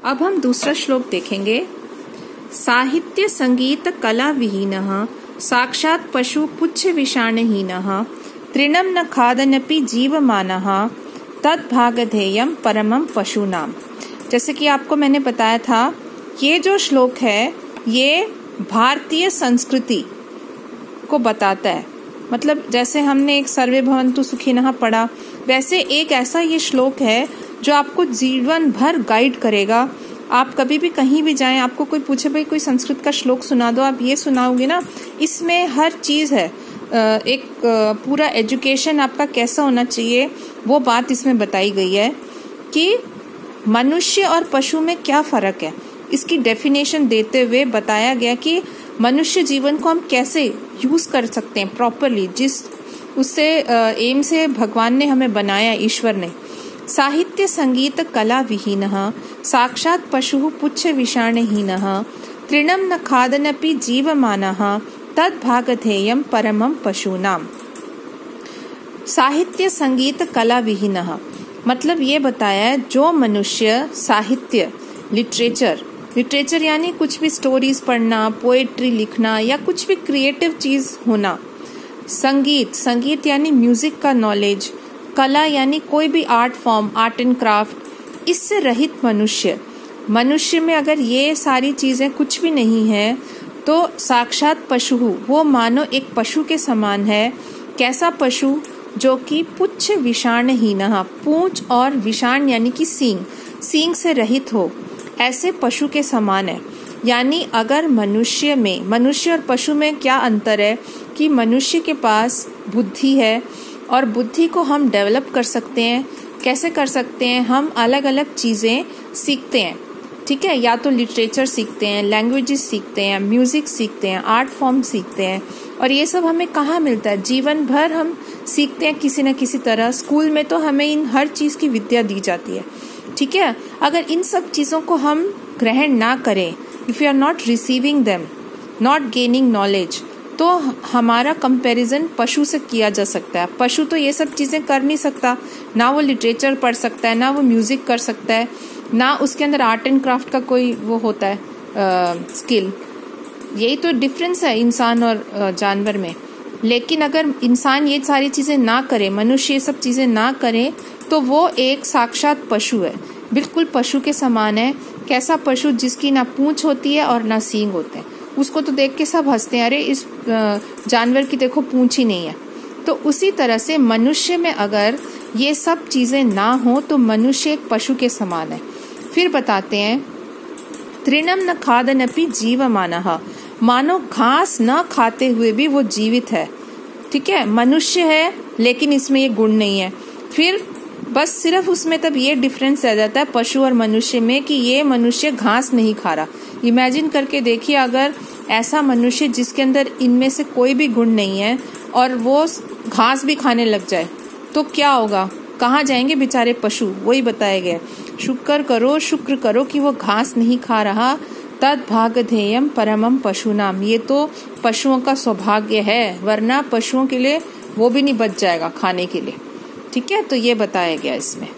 अब हम दूसरा श्लोक देखेंगे। साहित्य संगीत कला विहीनः साक्षात् पशु पुच्छ विषाणहीनः तृणं न खादन्यपि जीवमानः तद्भागधेयं परमं पशूनाम। जैसे कि आपको मैंने बताया था, ये जो श्लोक है ये भारतीय संस्कृति को बताता है। मतलब जैसे हमने एक सर्वे भवन्तु सुखिनः पढ़ा, वैसे एक ऐसा ये श्लोक है जो आपको जीवन भर गाइड करेगा। आप कभी भी कहीं भी जाएं, आपको कोई पूछे भाई कोई संस्कृत का श्लोक सुना दो, आप ये सुनाओगे ना, इसमें हर चीज है। एक पूरा एजुकेशन आपका कैसा होना चाहिए वो बात इसमें बताई गई है कि मनुष्य और पशु में क्या फर्क है। इसकी डेफिनेशन देते हुए बताया गया कि मनुष्य जीवन को हम कैसे यूज कर सकते हैं प्रॉपरली, जिस उससे एम से भगवान ने हमें बनाया, ईश्वर ने। साहित्य संगीत कला विहीनः साक्षात् पशु पुच्छ विषाणहीनः तृणं न खादन्यपि जीवमानः तद्भागधेयं परमं पशूनाम। साहित्य संगीत कला विहीनः मतलब ये बताया है जो मनुष्य साहित्य लिटरेचर यानी कुछ भी स्टोरीज पढ़ना, पोएट्री लिखना या कुछ भी क्रिएटिव चीज होना, संगीत यानी म्यूजिक का नॉलेज, कला यानी कोई भी art form, art and craft, इससे रहित मनुष्य में अगर ये सारी चीजें कुछ भी नहीं है तो साक्षात पशु, वो मानो एक पशु के समान है। कैसा पशु? जो कि पुच्छ विषाणहीनः, पूंछ और विषाण यानी कि सींग से रहित हो, ऐसे पशु के समान है। यानी अगर मनुष्य और पशु में क्या अंतर है कि मनुष्य के पास बुद्धि है और बुद्धि को हम डेवलप कर सकते हैं। कैसे कर सकते हैं? हम अलग अलग चीजें सीखते हैं, ठीक है, या तो लिटरेचर सीखते हैं, लैंग्वेजेस सीखते हैं, म्यूजिक सीखते हैं, आर्ट फॉर्म सीखते हैं। और ये सब हमें कहाँ मिलता है? जीवन भर हम सीखते हैं किसी न किसी तरह। स्कूल में तो हमें इन हर चीज की विद्या दी जाती है, ठीक है। अगर इन सब चीजों को हम ग्रहण ना करें, if you are not receiving them, not gaining knowledge, तो हमारा कंपैरिजन पशु से किया जा सकता है। पशु तो ये सब चीजें कर नहीं सकता, ना वो लिटरेचर पढ़ सकता है, ना वो म्यूजिक कर सकता है, ना उसके अंदर आर्ट एंड क्राफ्ट का कोई वो होता है स्किल। यही तो डिफरेंस है इंसान और जानवर में। लेकिन अगर इंसान ये सारी चीजें ना करे, मनुष्य ये सब चीजें ना करे, तो वो एक साक्षात पशु है, बिल्कुल पशु के समान है। कैसा पशु? जिसकी ना पूंछ होती है और ना सींग होते हैं। उसको तो देख के सब हंसते हैं, अरे इस जानवर की देखो पूंछ ही नहीं है। तो उसी तरह से मनुष्य में अगर ये सब चीजें ना हो तो मनुष्य एक पशु के समान है। फिर बताते हैं, तृणं न खादन्यपि जीवमानः, मानो घास न खाते हुए भी वो जीवित है, ठीक है। मनुष्य है लेकिन इसमें ये गुण नहीं है। फिर बस सिर्फ उसमें तब ये डिफरेंस रह जाता है पशु और मनुष्य में कि ये मनुष्य घास नहीं खा रहा। इमेजिन करके देखिए, अगर ऐसा मनुष्य जिसके अंदर इनमें से कोई भी गुण नहीं है और वो घास भी खाने लग जाए तो क्या होगा? कहाँ जाएंगे बेचारे पशु? वही बताया गया, शुक्र करो कि वो घास नहीं खा रहा। तद्भागधेयं परमं पशूनाम, ये तो पशुओं का सौभाग्य है, वरना पशुओं के लिए वो भी नहीं बच जाएगा खाने के लिए, ठीक है। तो ये बताया गया इसमें।